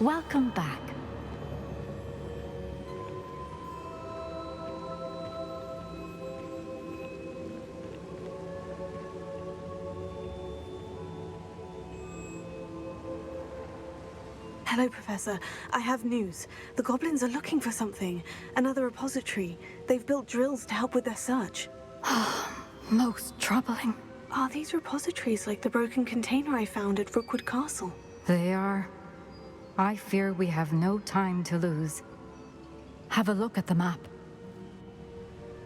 Welcome back. Hello, Professor. I have news. The goblins are looking for something. Another repository. They've built drills to help with their search. Most troubling. Are these repositories like the broken container I found at Rookwood Castle? They are. I fear we have no time to lose. Have a look at the map.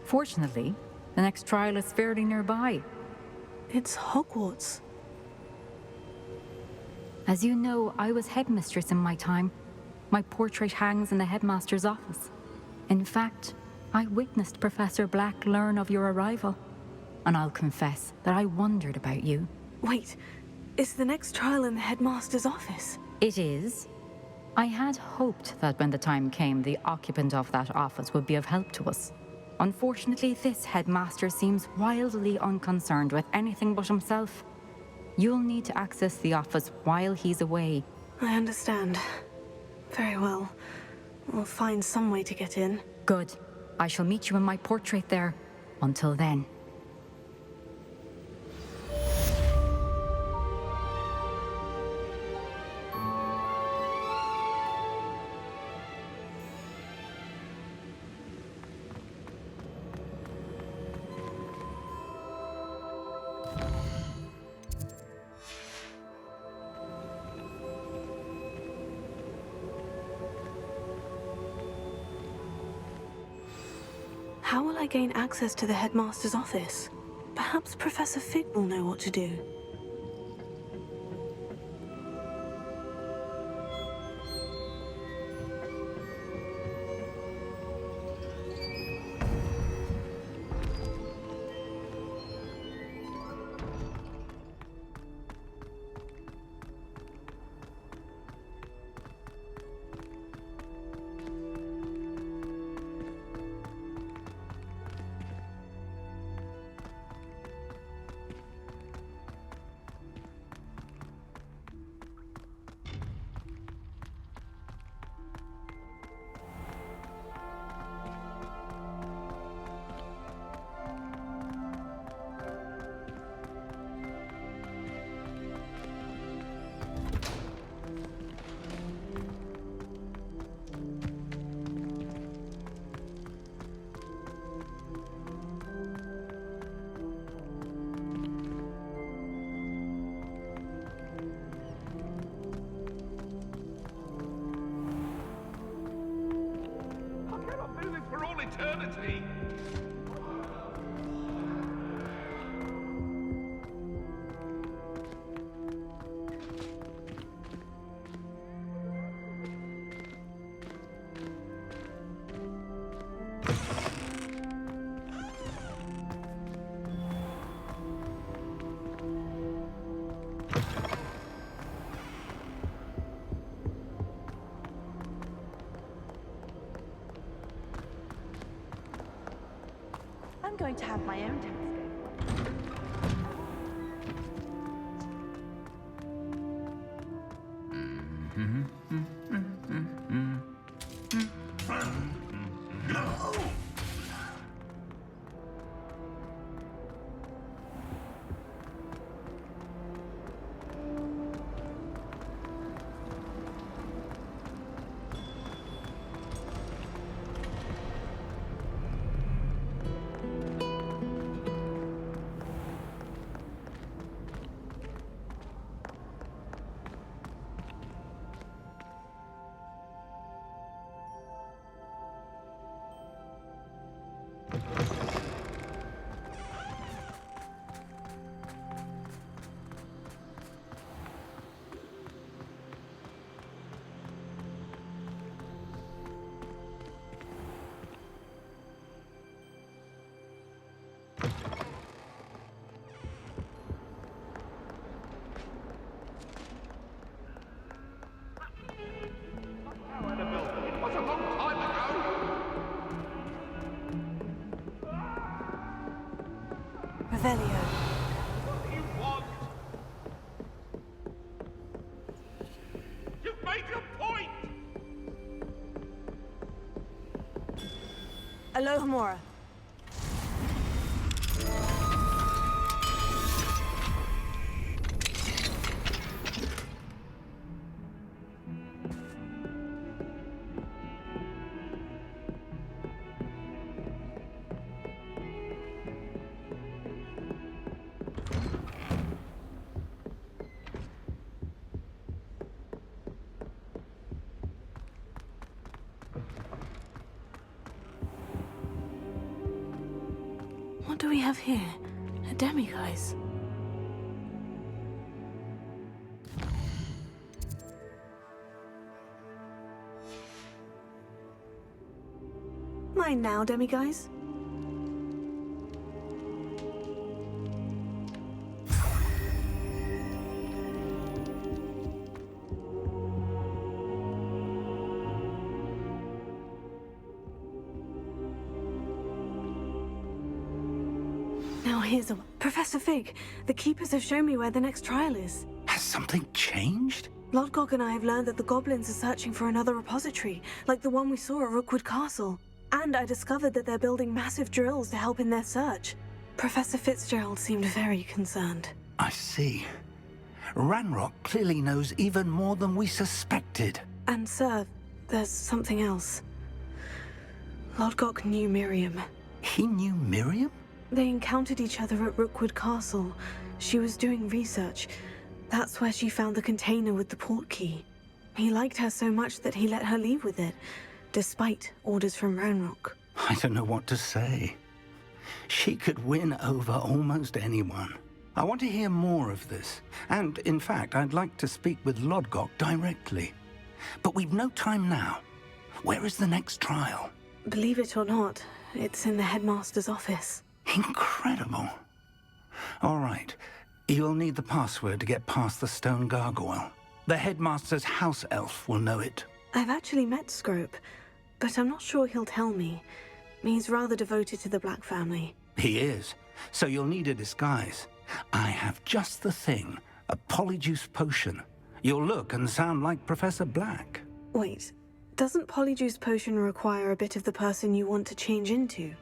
Fortunately, the next trial is fairly nearby. It's Hogwarts. As you know, I was headmistress in my time. My portrait hangs in the headmaster's office. In fact, I witnessed Professor Black learn of your arrival. And I'll confess that I wondered about you. Wait, is the next trial in the headmaster's office? It is. I had hoped that when the time came, the occupant of that office would be of help to us. Unfortunately, this headmaster seems wildly unconcerned with anything but himself. You'll need to access the office while he's away. I understand. Very well. We'll find some way to get in. Good. I shall meet you in my portrait there. Until then. How will I gain access to the headmaster's office? Perhaps Professor Fig will know what to do. For all eternity! I'm going to have my own telescope. Revelio. What do you want? You've made your point! Alohomora. What do we have here? A demiguise. Mine now, demiguise. Now here's a... Professor Fig, the Keepers have shown me where the next trial is. Has something changed? Lodgok and I have learned that the goblins are searching for another repository, like the one we saw at Rookwood Castle. And I discovered that they're building massive drills to help in their search. Professor Fitzgerald seemed very concerned. I see. Ranrock clearly knows even more than we suspected. And sir, there's something else. Lodgok knew Miriam. He knew Miriam? They encountered each other at Rookwood Castle. She was doing research. That's where she found the container with the port key. He liked her so much that he let her leave with it, despite orders from Ranrock. I don't know what to say. She could win over almost anyone. I want to hear more of this. And, in fact, I'd like to speak with Lodgok directly. But we've no time now. Where is the next trial? Believe it or not, it's in the headmaster's office. Incredible. All right. You'll need the password to get past the stone gargoyle. The headmaster's house elf will know it. I've actually met Scrope, but I'm not sure he'll tell me. He's rather devoted to the Black family. He is. So you'll need a disguise. I have just the thing. A polyjuice potion. You'll look and sound like Professor Black. Wait, doesn't Polyjuice Potion require a bit of the person you want to change into?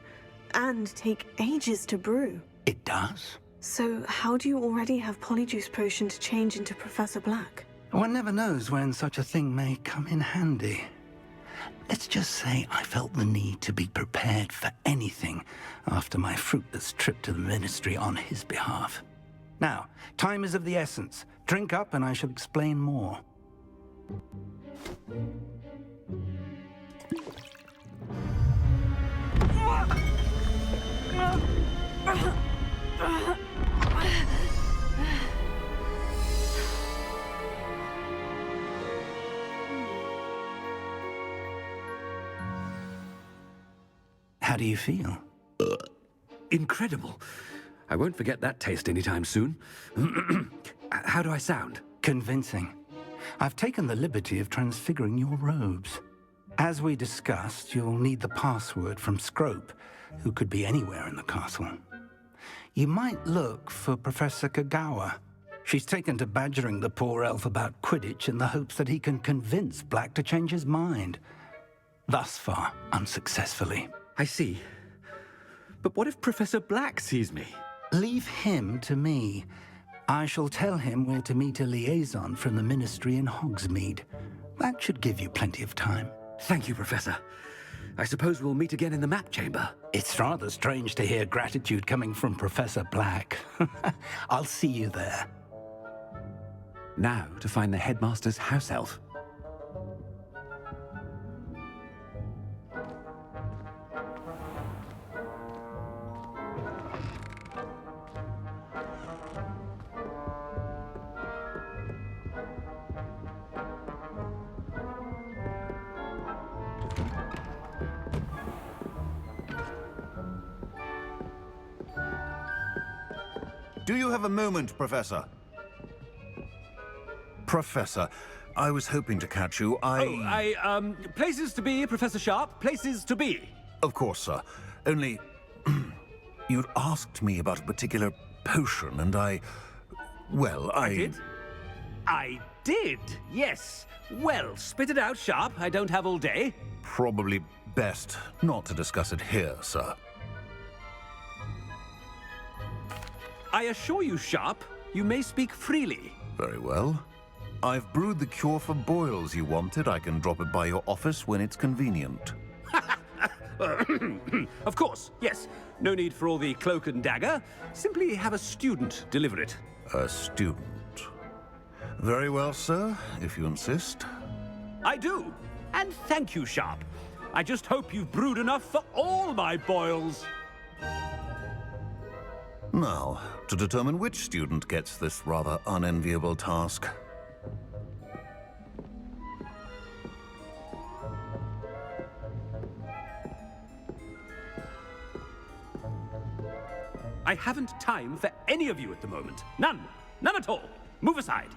And take ages to brew? It does. So how do you already have Polyjuice Potion to change into Professor Black? One never knows when such a thing may come in handy. Let's just say I felt the need to be prepared for anything after my fruitless trip to the Ministry on his behalf. Now, time is of the essence. Drink up and I shall explain more. How do you feel? Incredible. I won't forget that taste anytime soon. How do I sound? Convincing. I've taken the liberty of transfiguring your robes. As we discussed, you'll need the password from Scrope, who could be anywhere in the castle. You might look for Professor Kagawa. She's taken to badgering the poor elf about Quidditch in the hopes that he can convince Black to change his mind. Thus far, unsuccessfully. I see. But what if Professor Black sees me? Leave him to me. I shall tell him where to meet a liaison from the Ministry in Hogsmeade. That should give you plenty of time. Thank you, Professor. I suppose we'll meet again in the map chamber. It's rather strange to hear gratitude coming from Professor Black. I'll see you there. Now to find the headmaster's house elf. Do you have a moment, Professor? Professor, I was hoping to catch you. Places to be, Professor Sharp. Places to be. Of course, sir. Only... you'd asked me about a particular potion, and well, I did, yes. Well, spit it out, Sharp. I don't have all day. Probably best not to discuss it here, sir. I assure you, Sharp, you may speak freely. Very well. I've brewed the cure for boils you wanted. I can drop it by your office when it's convenient. Of course, yes. No need for all the cloak and dagger. Simply have a student deliver it. A student. Very well, sir, if you insist. I do. And thank you, Sharp. I just hope you've brewed enough for all my boils. Now, to determine which student gets this rather unenviable task. I haven't time for any of you at the moment. None. None at all. Move aside.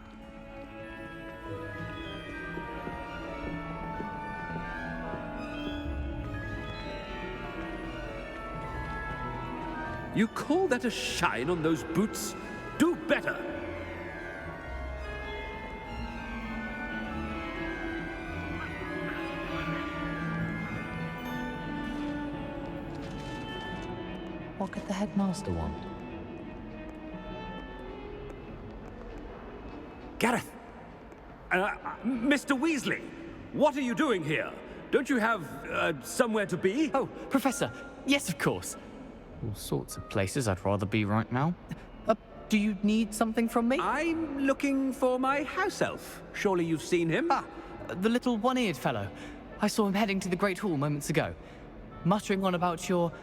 You call that a shine on those boots? Do better! What could the headmaster want? Gareth! Mr. Weasley! What are you doing here? Don't you have, somewhere to be? Oh, Professor! Yes, of course! All sorts of places I'd rather be right now. Do you need something from me? I'm looking for my house elf. Surely you've seen him? Ah, the little one-eared fellow. I saw him heading to the Great Hall moments ago. Muttering on about your,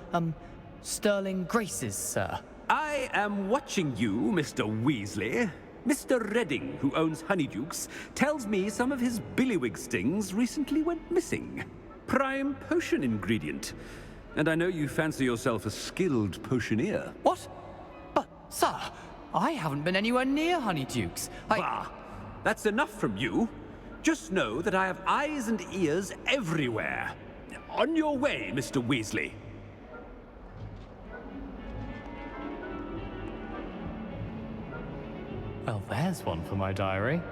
sterling graces, sir. I am watching you, Mr. Weasley. Mr. Redding, who owns Honeydukes, tells me some of his billywig stings recently went missing. Prime potion ingredient. And I know you fancy yourself a skilled potioneer. What? But, sir, I haven't been anywhere near Honeydukes. Bah! That's enough from you. Just know that I have eyes and ears everywhere. On your way, Mr. Weasley. Well, there's one for my diary.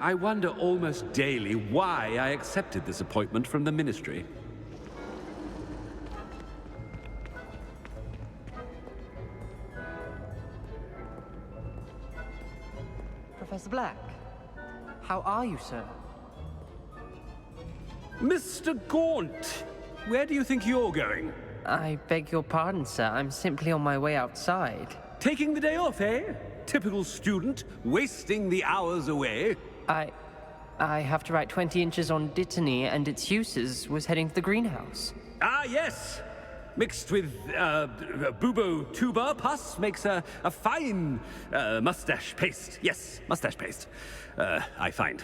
I wonder almost daily why I accepted this appointment from the Ministry. Professor Black, how are you, sir? Mr. Gaunt, where do you think you're going? I beg your pardon, sir. I'm simply on my way outside. Taking the day off, eh? Typical student, wasting the hours away. I have to write 20 inches on Dittany and its uses. Was heading to the greenhouse. Ah, yes! Mixed with, bubo tuber pus makes a fine, mustache paste. Yes, mustache paste. I find.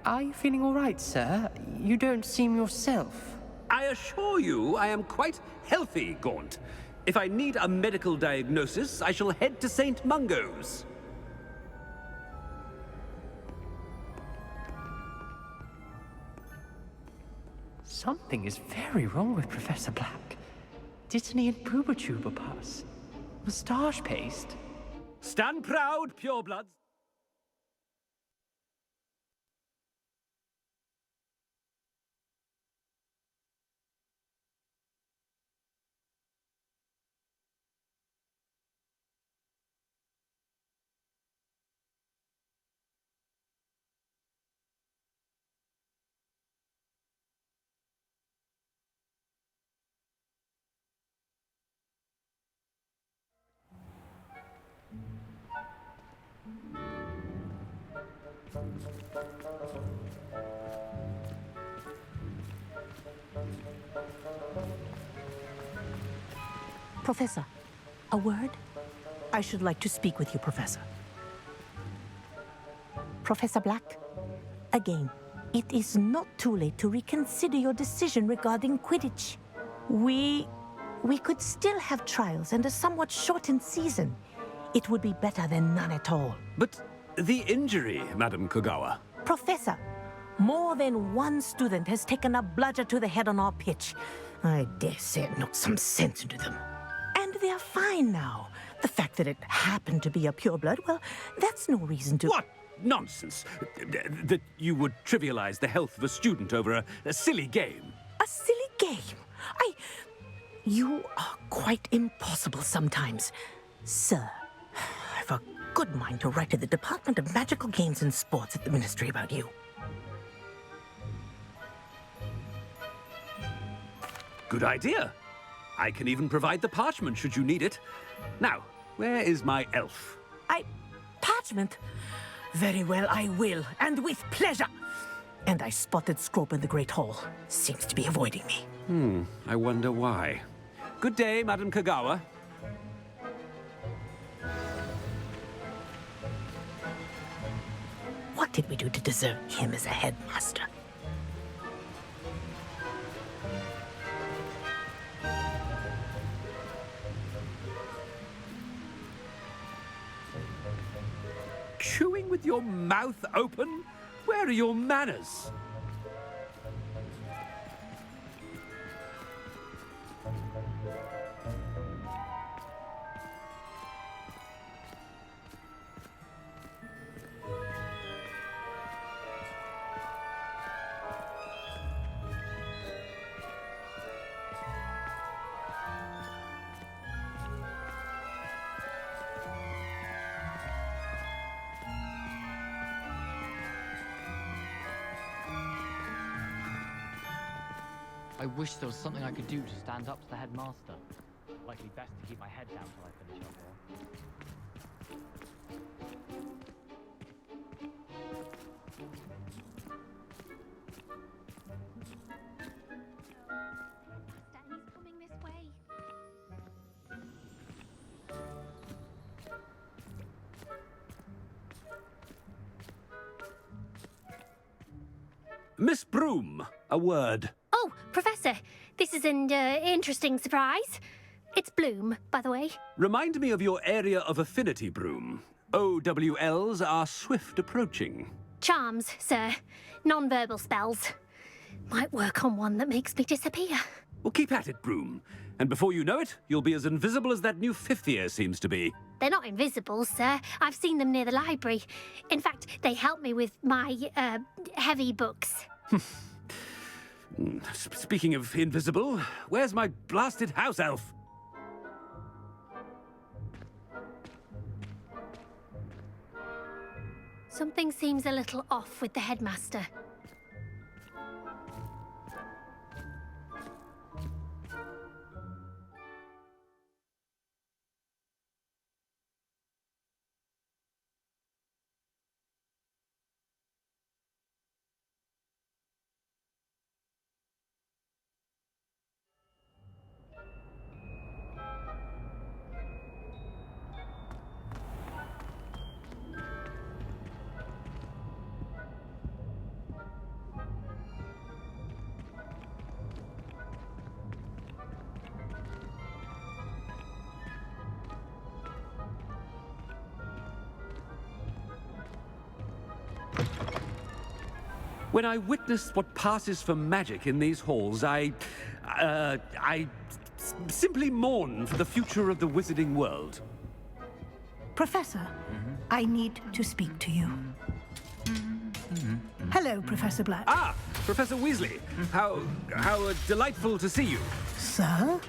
Are you feeling all right, sir? You don't seem yourself. I assure you I am quite healthy, Gaunt. If I need a medical diagnosis, I shall head to St. Mungo's. Something is very wrong with Professor Black. Dittany and Boobertuber pus. Moustache paste. Stand proud, purebloods. Professor, a word? I should like to speak with you, Professor. Professor Black, again, it is not too late to reconsider your decision regarding Quidditch. We could still have trials and a somewhat shortened season. It would be better than none at all. But the injury, Madam Kogawa. Professor, more than one student has taken a bludger to the head on our pitch. I dare say it knocked some sense into them. And they're fine now. The fact that it happened to be a pureblood, well, that's no reason to... What nonsense! That you would trivialize the health of a student over a silly game. A silly game? You are quite impossible sometimes. Sir, I've a good mind to write to the Department of Magical Games and Sports at the Ministry about you. Good idea. I can even provide the parchment should you need it. Now, where is my elf? Parchment? Very well, I will, and with pleasure. And I spotted Scrope in the Great Hall. Seems to be avoiding me. I wonder why. Good day, Madam Kogawa. What did we do to deserve him as a headmaster? Chewing with your mouth open? Where are your manners? I wish there was something I could do to stand up to the headmaster. Likely best to keep my head down till I finish up here. He's coming this way. Miss Broom, a word. Oh, Professor, this is an interesting surprise. It's Bloom, by the way. Remind me of your area of affinity, Broom. OWLs are swift approaching. Charms, sir. Non-verbal spells. Might work on one that makes me disappear. Well, keep at it, Broom. And before you know it, you'll be as invisible as that new fifth year seems to be. They're not invisible, sir. I've seen them near the library. In fact, they help me with my, heavy books. Speaking of invisible, where's my blasted house elf? Something seems a little off with the headmaster. When I witness what passes for magic in these halls, I simply mourn for the future of the wizarding world. Professor, I need to speak to you. Hello, Professor Black. Ah, Professor Weasley. How delightful to see you. Sir?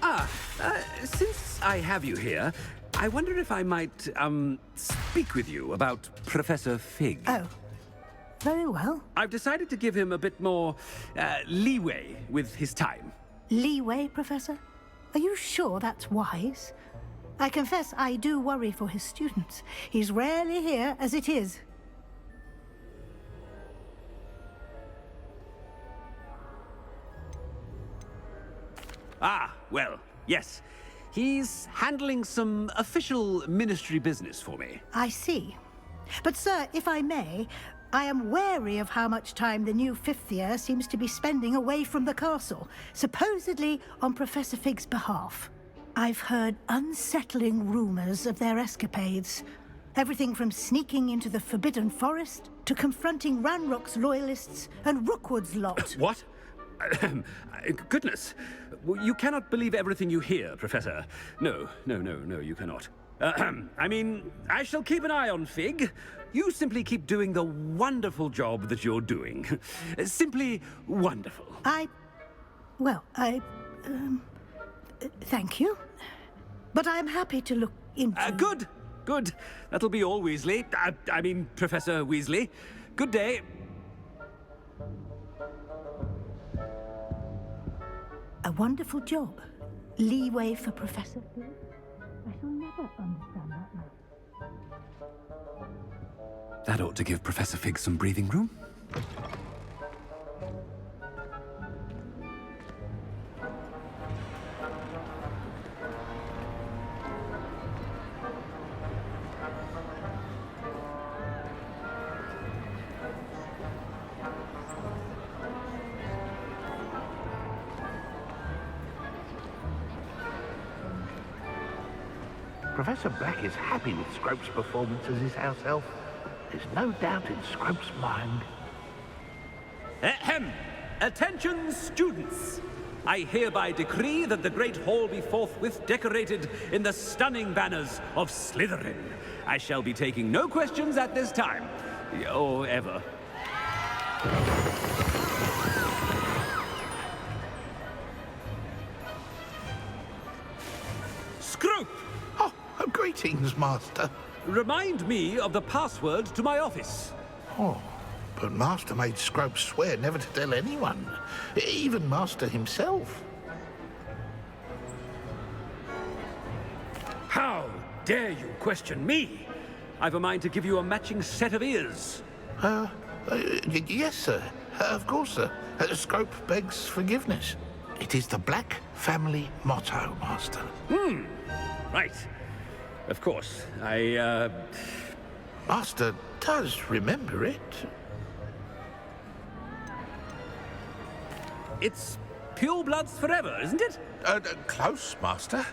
Since I have you here, I wonder if I might, speak with you about Professor Fig. Oh, very well. I've decided to give him a bit more, leeway with his time. Leeway, Professor? Are you sure that's wise? I confess I do worry for his students. He's rarely here as it is. Ah, well, yes. He's handling some official ministry business for me. I see. But, sir, if I may, I am wary of how much time the new fifth year seems to be spending away from the castle, supposedly on Professor Fig's behalf. I've heard unsettling rumors of their escapades. Everything from sneaking into the Forbidden Forest to confronting Ranrock's loyalists and Rookwood's lot. What? Goodness. You cannot believe everything you hear, Professor. No, you cannot. I mean, I shall keep an eye on Fig. You simply keep doing the wonderful job that you're doing. Simply wonderful. Thank you. But I'm happy to look into... Good. That'll be all, Weasley. I mean, Professor Weasley. Good day. A wonderful job. Leeway for Professor Fig. I shall never understand that much. That ought to give Professor Fig some breathing room. Professor Black is happy with Scrope's performance as his house elf. There's no doubt in Scrope's mind. Ahem! Attention, students! I hereby decree that the Great Hall be forthwith decorated in the stunning banners of Slytherin. I shall be taking no questions at this time. Or ever. Scrope! Oh, greetings, Master. Remind me of the password to my office. Oh, but Master made Scrope swear never to tell anyone, even Master himself. How dare you question me? I've a mind to give you a matching set of ears. Yes, sir. Of course, sir. Scrope begs forgiveness. It is the Black family motto, Master. Right. Of course. Master does remember it. It's purebloods forever, isn't it? Close, Master.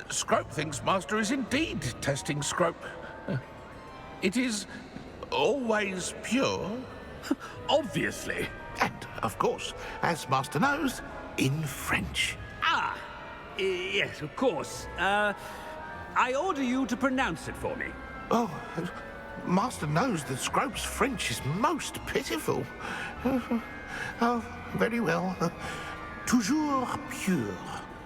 Scrope thinks Master is indeed testing Scrope. It is always pure. Obviously. And, of course, as Master knows, in French. Yes, of course. I order you to pronounce it for me. Oh, Master knows that Scrope's French is most pitiful. Oh, very well. Toujours pure.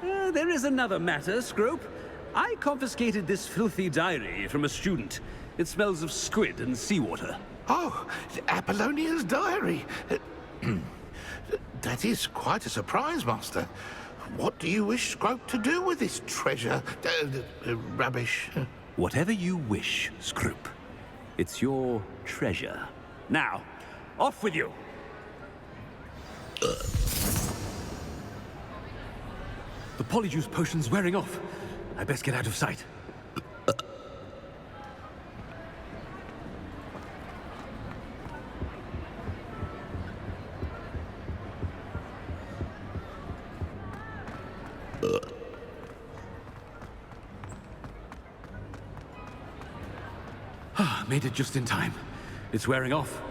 There is another matter, Scrope. I confiscated this filthy diary from a student. It smells of squid and seawater. Oh, Apollonia's diary. That is quite a surprise, Master. What do you wish Scrope to do with this treasure? Rubbish. Whatever you wish, Scrope. It's your treasure. Now, off with you. The polyjuice potion's wearing off. I best get out of sight. Made it just in time. It's wearing off.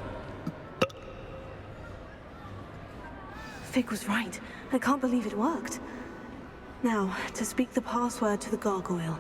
Fig was right. I can't believe it worked. Now, to speak the password to the gargoyle.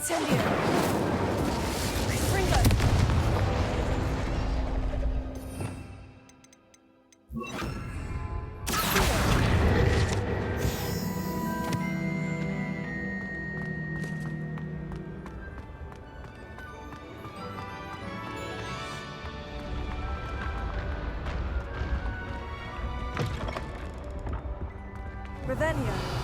Incendio! Ringo! Revelio.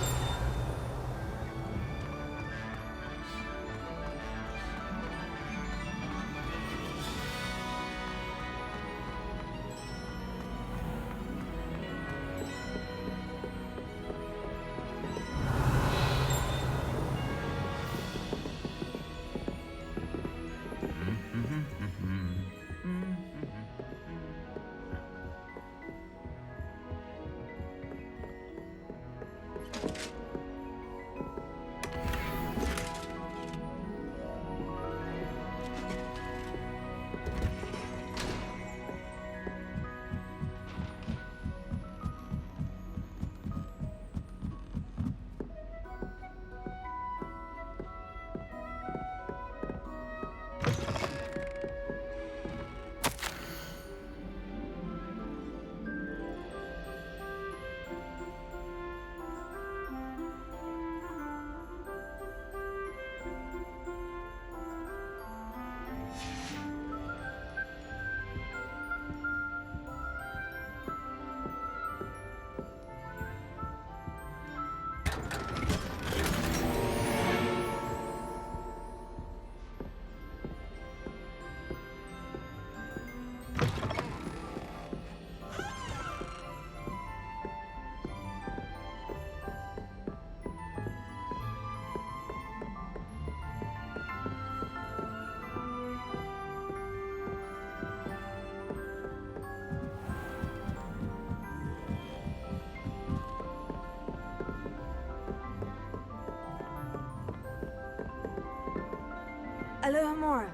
Alohomora.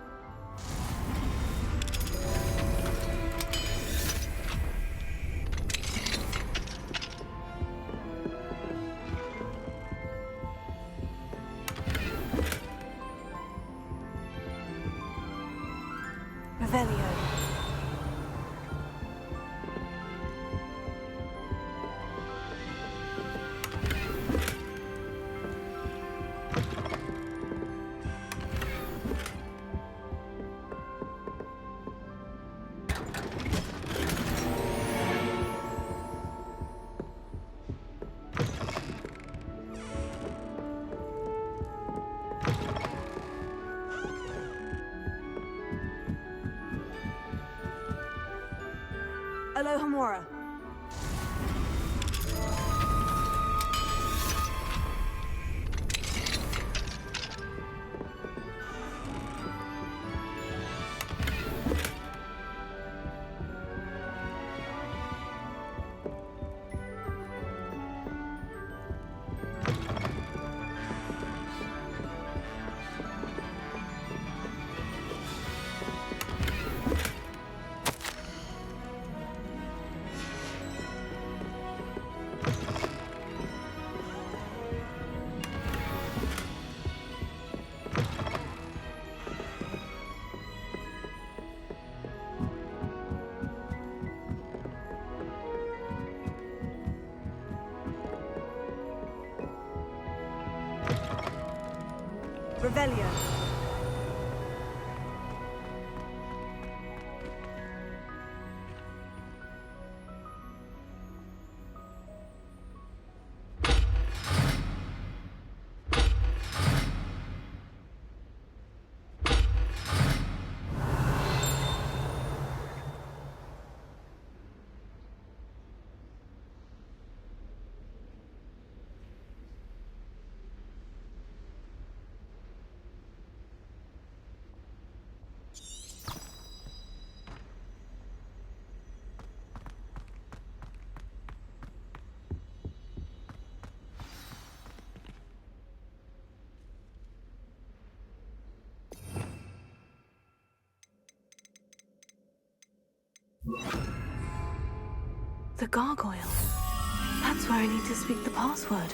Revelio. Alohomora. Revelio. The gargoyle. That's where I need to speak the password.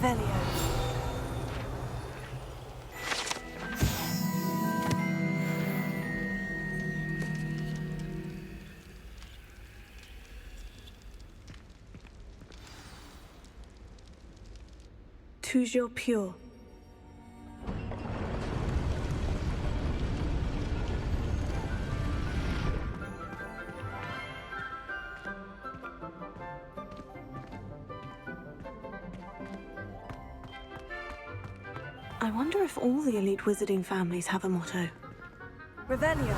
Revelio. Toujours pure. I wonder if all the elite wizarding families have a motto. Revelio.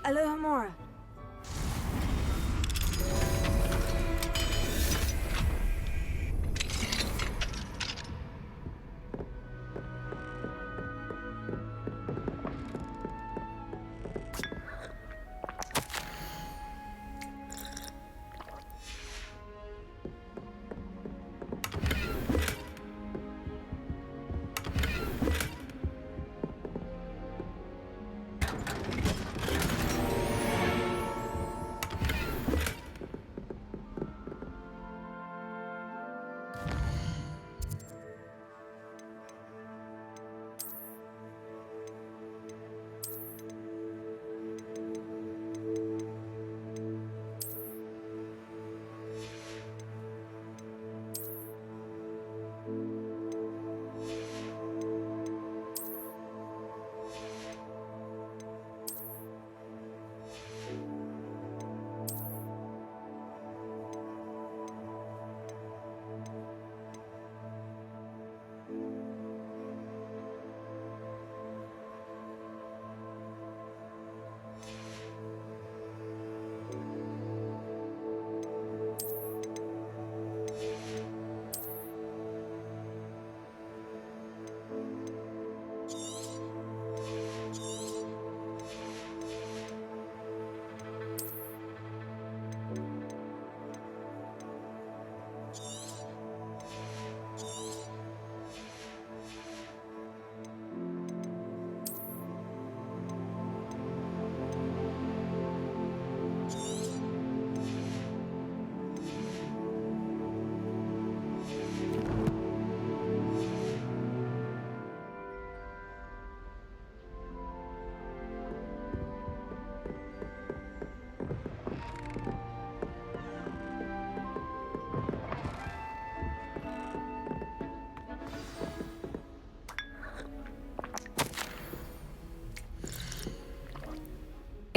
Alohomora.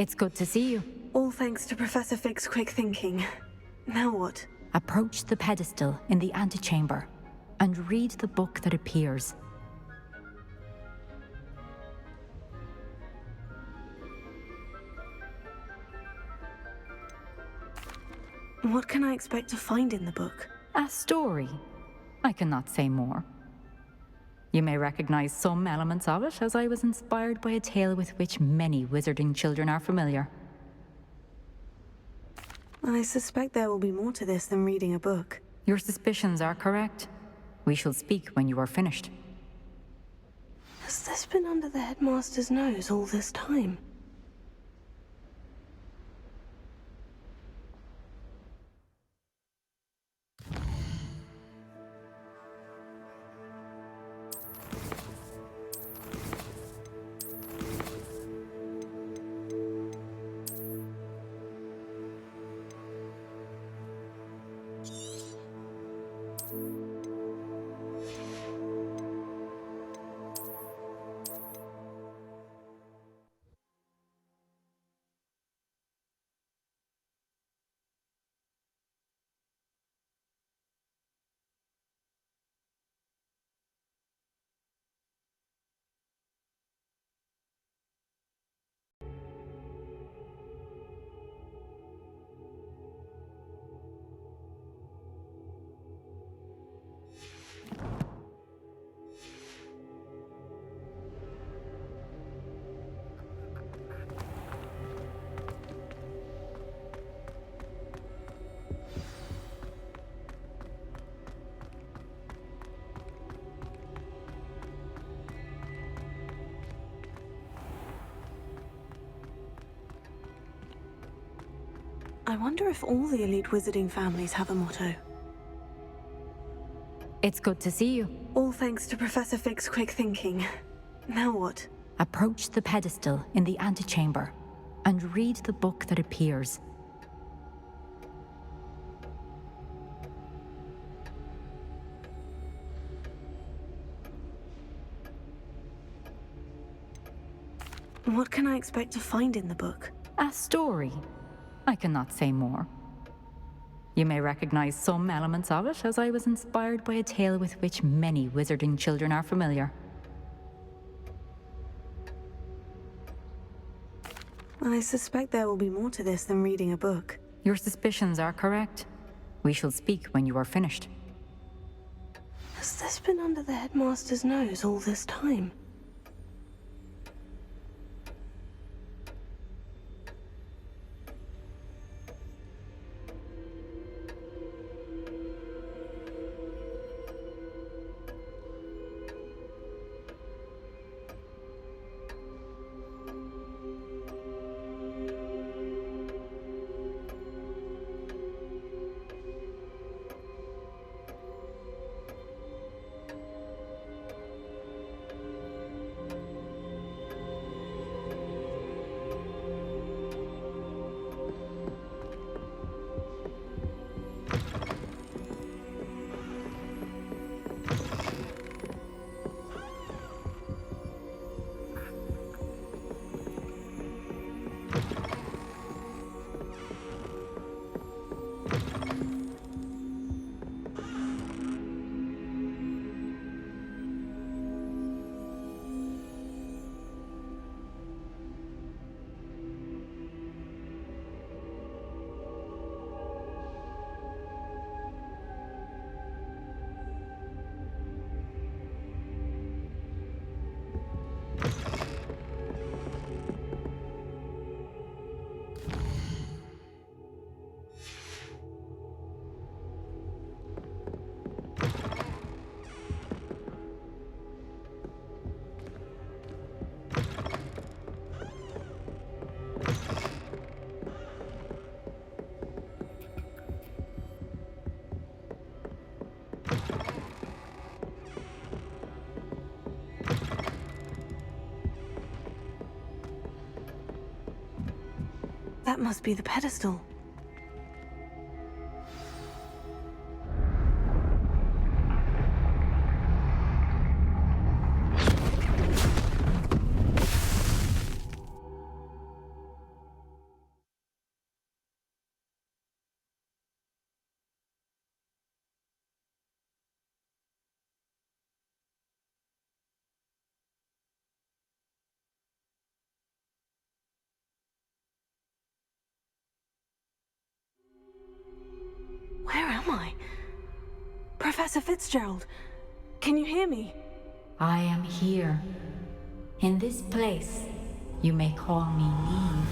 It's good to see you. All thanks to Professor Fig's quick thinking. Now what? Approach the pedestal in the antechamber and read the book that appears. What can I expect to find in the book? A story. I cannot say more. You may recognize some elements of it, as I was inspired by a tale with which many wizarding children are familiar. I suspect there will be more to this than reading a book. Your suspicions are correct. We shall speak when you are finished. Has this been under the headmaster's nose all this time? I wonder if all the elite wizarding families have a motto. It's good to see you. All thanks to Professor Fig's quick thinking. Now what? Approach the pedestal in the antechamber and read the book that appears. What can I expect to find in the book? A story. I cannot say more. You may recognize some elements of it, as I was inspired by a tale with which many wizarding children are familiar. I suspect there will be more to this than reading a book. Your suspicions are correct. We shall speak when you are finished. Has this been under the headmaster's nose all this time? That must be the pedestal. Where am I? Professor Fitzgerald, can you hear me? I am here. In this place, you may call me Neve.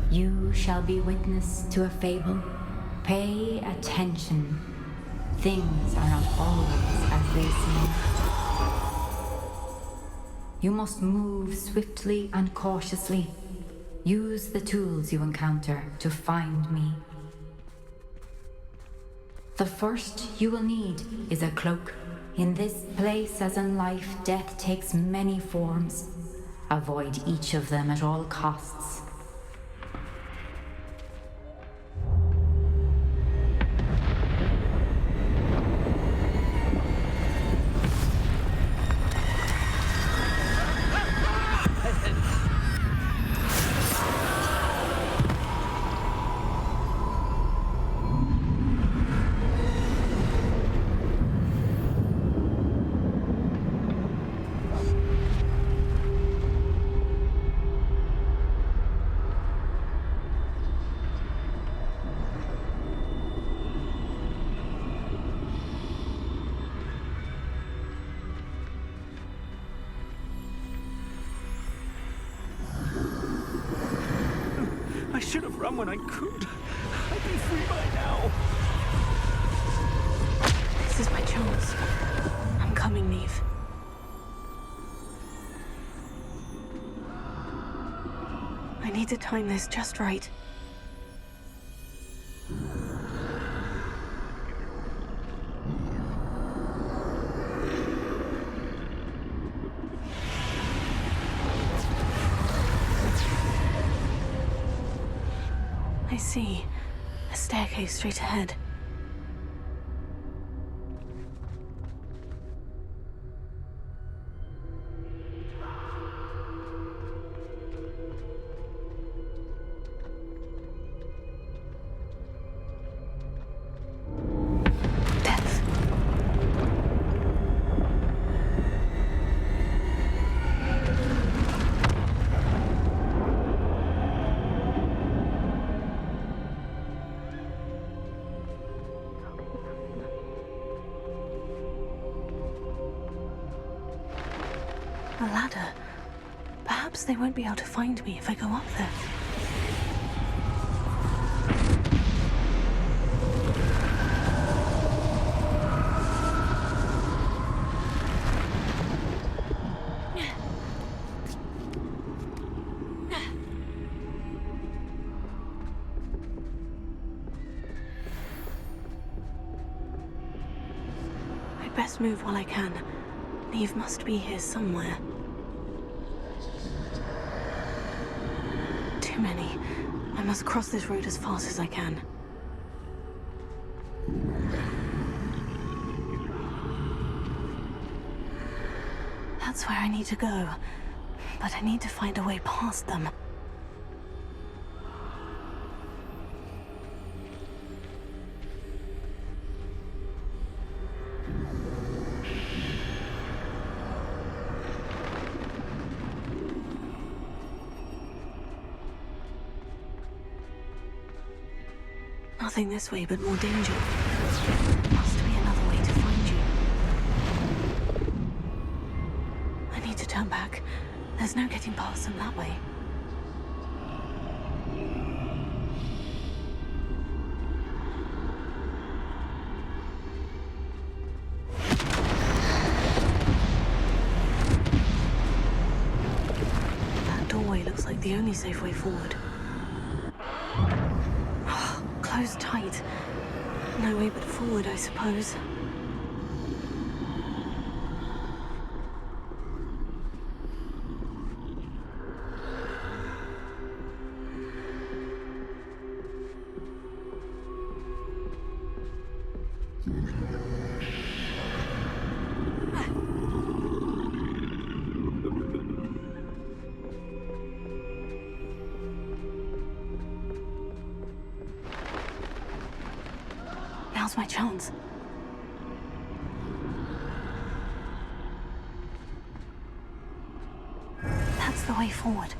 You shall be witness to a fable. Pay attention. Things are not always as they seem. You must move swiftly and cautiously. Use the tools you encounter to find me. The first you will need is a cloak. In this place, as in life, death takes many forms. Avoid each of them at all costs. I should have run when I could. I'd be free by now. This is my chance. I'm coming, Neve. I need to time this just right. I see. A staircase straight ahead. A ladder. Perhaps they won't be able to find me if I go up there. I'd best move while I can. Neve must be here somewhere. Too many. I must cross this road as fast as I can. That's where I need to go. But I need to find a way past them. Nothing this way, but more danger. Must be another way to find you. I need to turn back. There's no getting past them that way. That doorway looks like the only safe way forward. Closed tight. No way but forward, I suppose. Now's my chance. That's the way forward.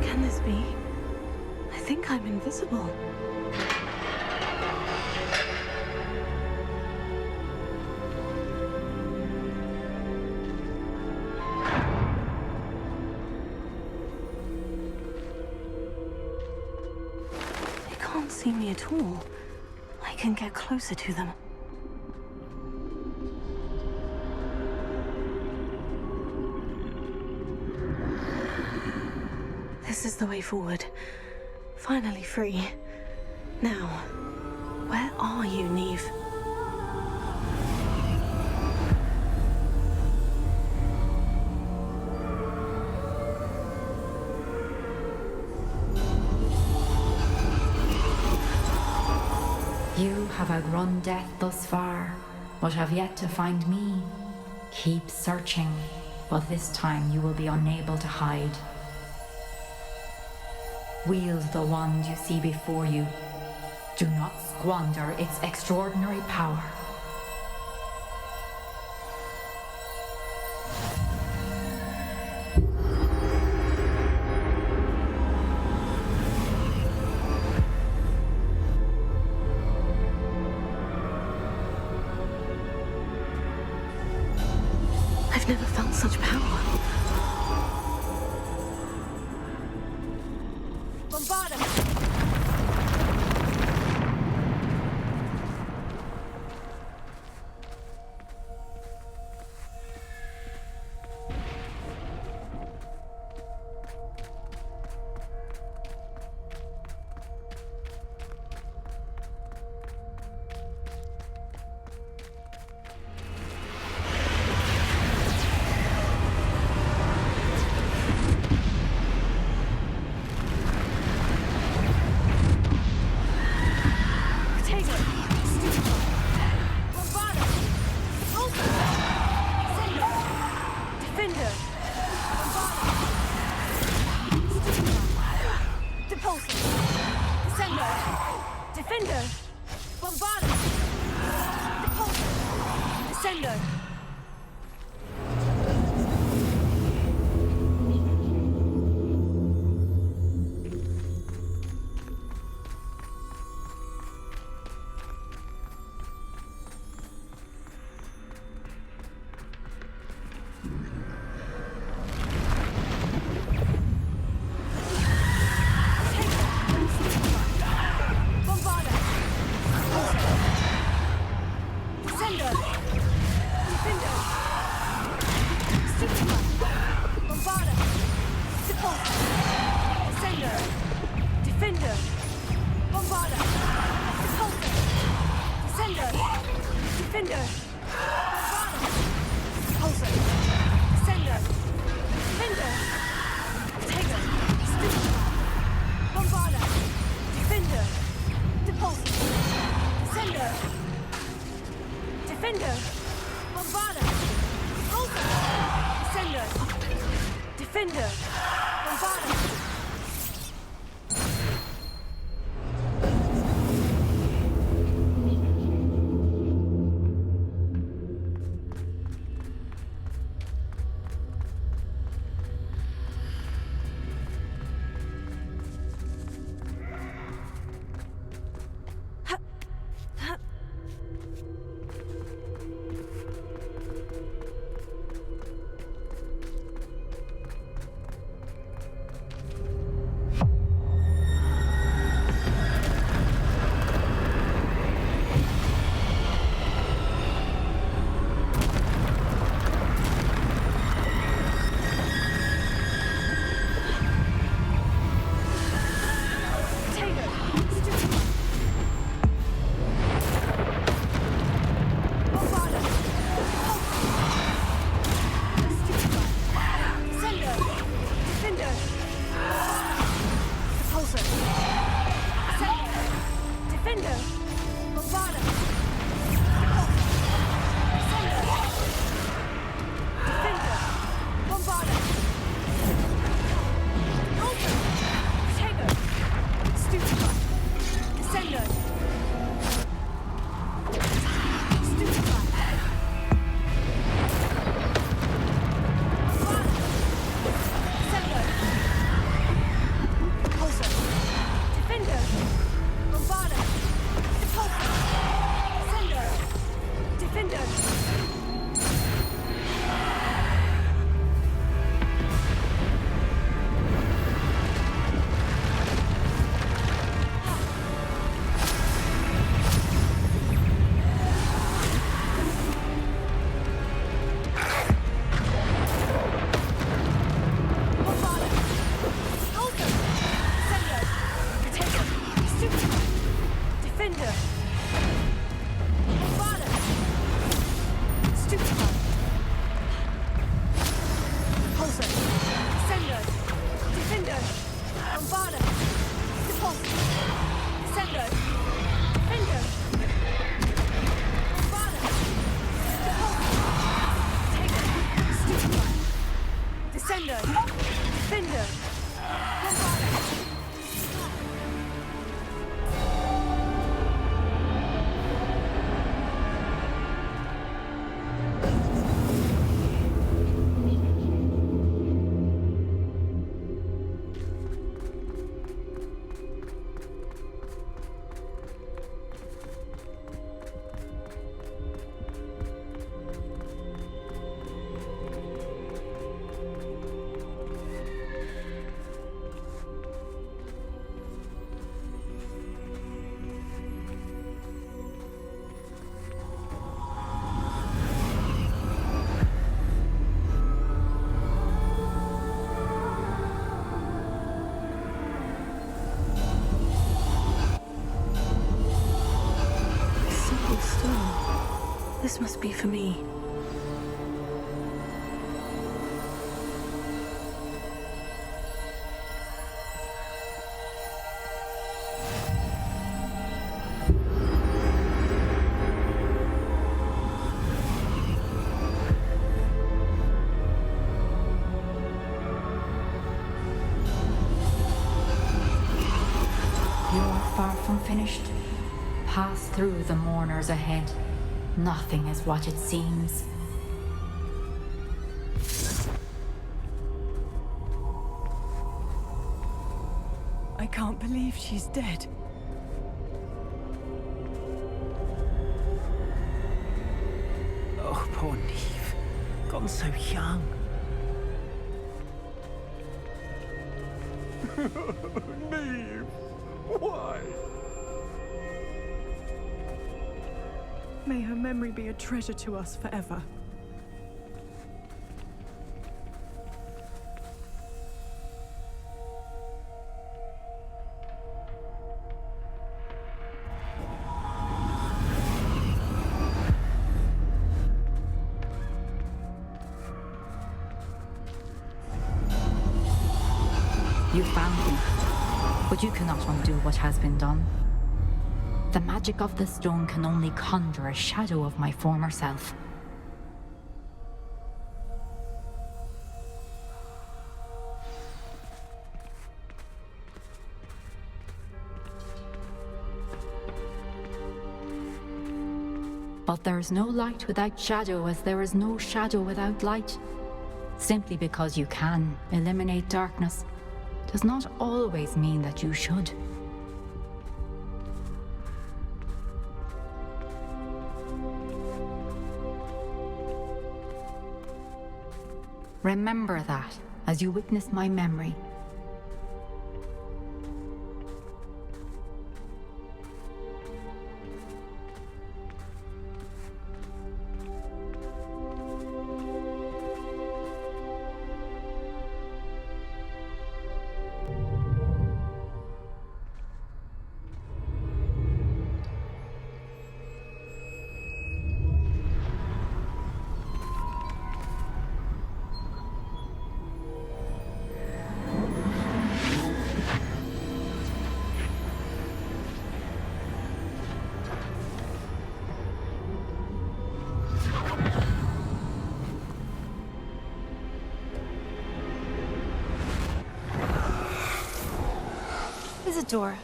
Can this be? I think I'm invisible. Can't see me at all. I can get closer to them. This is the way forward. Finally free. Now, where are you, Neve? You have outrun death thus far, but have yet to find me. Keep searching, but this time you will be unable to hide. Wield the wand you see before you. Do not squander its extraordinary power. I've never felt such power. Bombard him! Descender! Defender! Bombarda! Repulsor! Descender! This must be for me. You're far from finished. Pass through the mourners ahead. Nothing is what it seems. I can't believe she's dead. Oh, poor Neve. Gone so young. Neve! Why? May her memory be a treasure to us forever. You found me, but you cannot undo what has been done. The magic of the stone can only conjure a shadow of my former self. But there is no light without shadow, as there is no shadow without light. Simply because you can eliminate darkness does not always mean that you should. Remember that as you witness my memory. Isadora,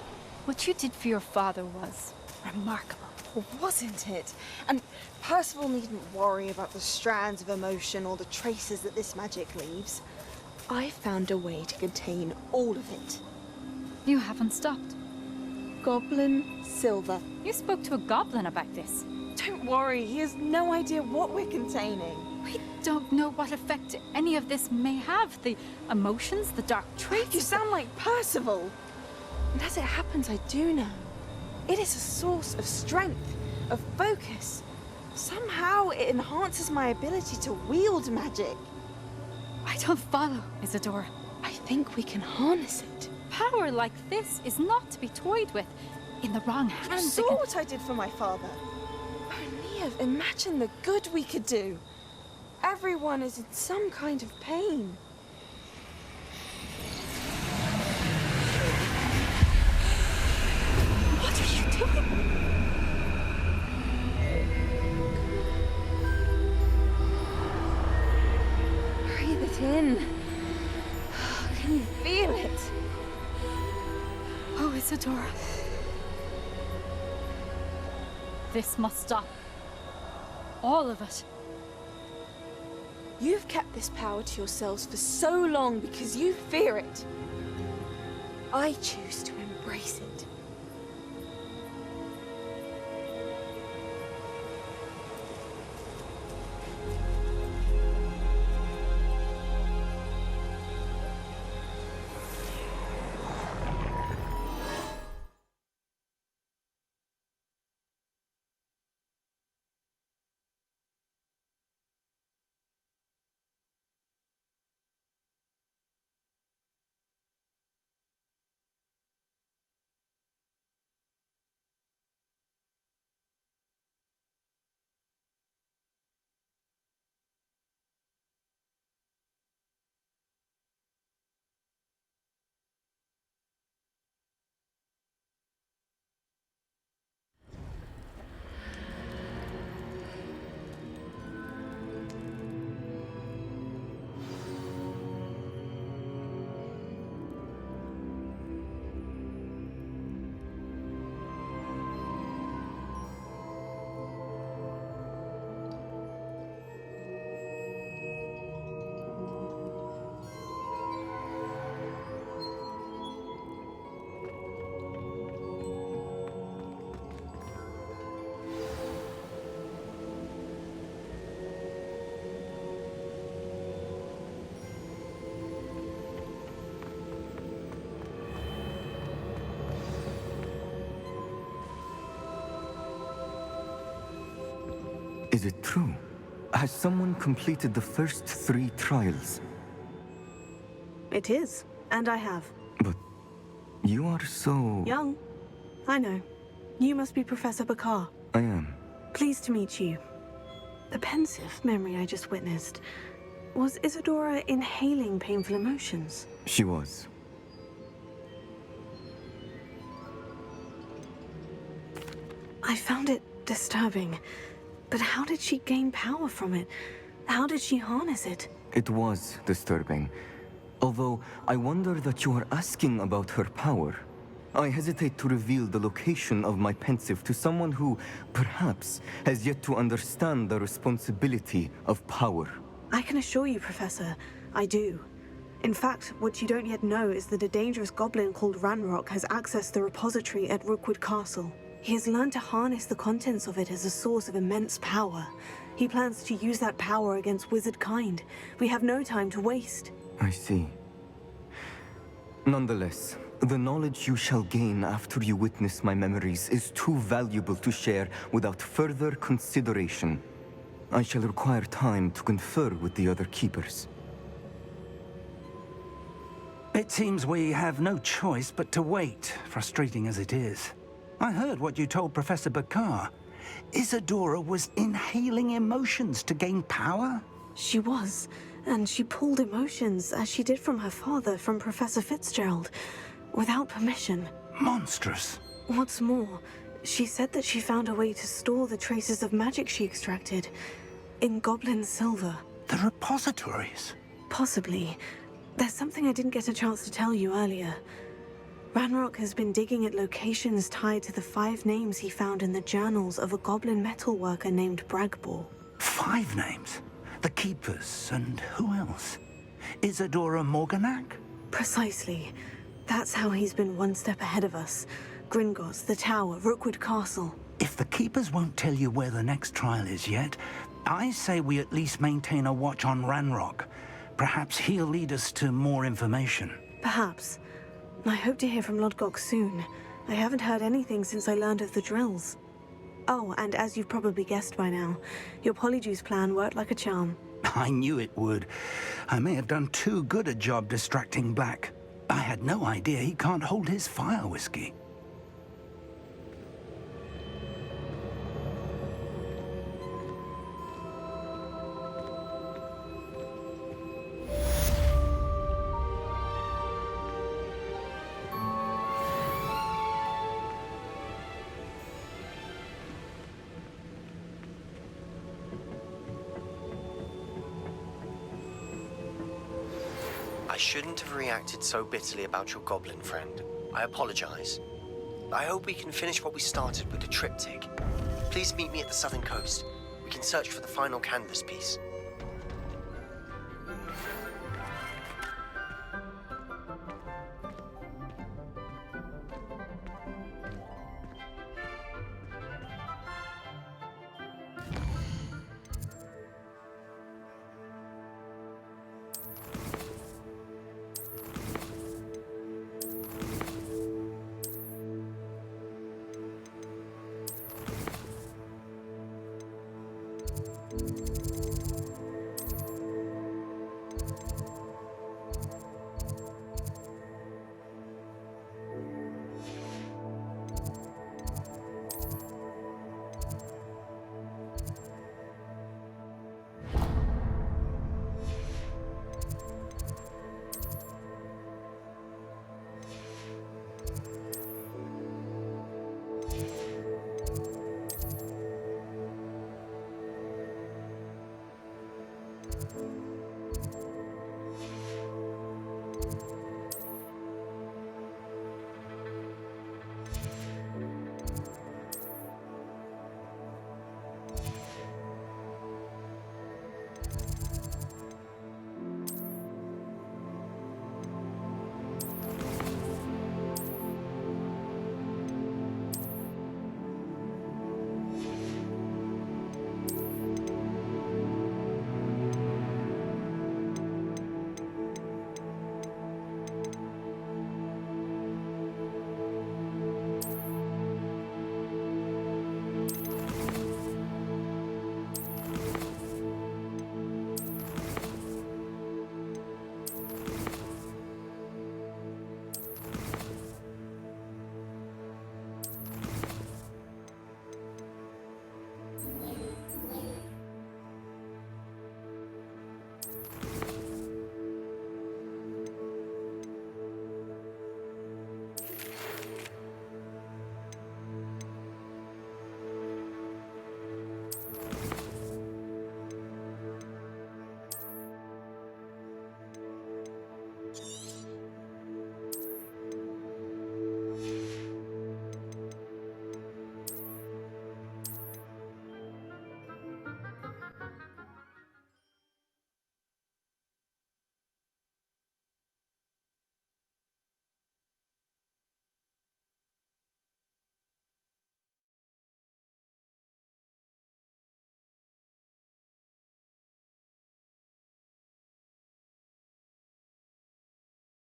what you did for your father was remarkable. Well, wasn't it? And Percival needn't worry about the strands of emotion or the traces that this magic leaves. I found a way to contain all of it. You haven't stopped. Goblin Silver. You spoke to a goblin about this. Don't worry, he has no idea what we're containing. We don't know what effect any of this may have. The emotions, the dark traits. You sound like Percival. And as it happens, I do know. It is a source of strength, of focus. Somehow it enhances my ability to wield magic. I don't follow, Isadora. I think we can harness it. Power like this is not to be toyed with. In the wrong hands. You saw what I did for my father. Oh, Neve, imagine the good we could do. Everyone is in some kind of pain. What are you doing? Breathe it in. Can you feel it? Oh, Isadora. This must stop. All of it. You've kept this power to yourselves for so long because you fear it. I choose to embrace it. Is it true? Has someone completed the first 3 trials? It is, and I have. But you are so... Young. I know. You must be Professor Bakar. I am. Pleased to meet you. The pensive memory I just witnessed. Was Isadora inhaling painful emotions? She was. I found it disturbing. But how did she gain power from it? How did she harness it? It was disturbing. Although, I wonder that you are asking about her power. I hesitate to reveal the location of my pensive to someone who, perhaps, has yet to understand the responsibility of power. I can assure you, Professor, I do. In fact, what you don't yet know is that a dangerous goblin called Ranrock has accessed the repository at Rookwood Castle. He has learned to harness the contents of it as a source of immense power. He plans to use that power against wizard kind. We have no time to waste. I see. Nonetheless, the knowledge you shall gain after you witness my memories is too valuable to share without further consideration. I shall require time to confer with the other keepers. It seems we have no choice but to wait, frustrating as it is. I heard what you told Professor Bakar. Isadora was inhaling emotions to gain power? She was, and she pulled emotions, as she did from her father, from Professor Fitzgerald, without permission. Monstrous. What's more, she said that she found a way to store the traces of magic she extracted in goblin silver. The repositories? Possibly. There's something I didn't get a chance to tell you earlier. Ranrock has been digging at locations tied to the 5 names he found in the journals of a goblin metalworker named Bragbor. 5 names? The Keepers, and who else? Isadora Morganac? Precisely. That's how he's been one step ahead of us. Gringotts, the Tower, Rookwood Castle. If the Keepers won't tell you where the next trial is yet, I say we at least maintain a watch on Ranrock. Perhaps he'll lead us to more information. Perhaps. I hope to hear from Lodgok soon. I haven't heard anything since I learned of the drills. Oh, and as you've probably guessed by now, your Polyjuice plan worked like a charm. I knew it would. I may have done too good a job distracting Black. I had no idea he can't hold his fire whiskey. I shouldn't have reacted so bitterly about your goblin friend. I apologize. I hope we can finish what we started with the triptych. Please meet me at the southern coast. We can search for the final canvas piece.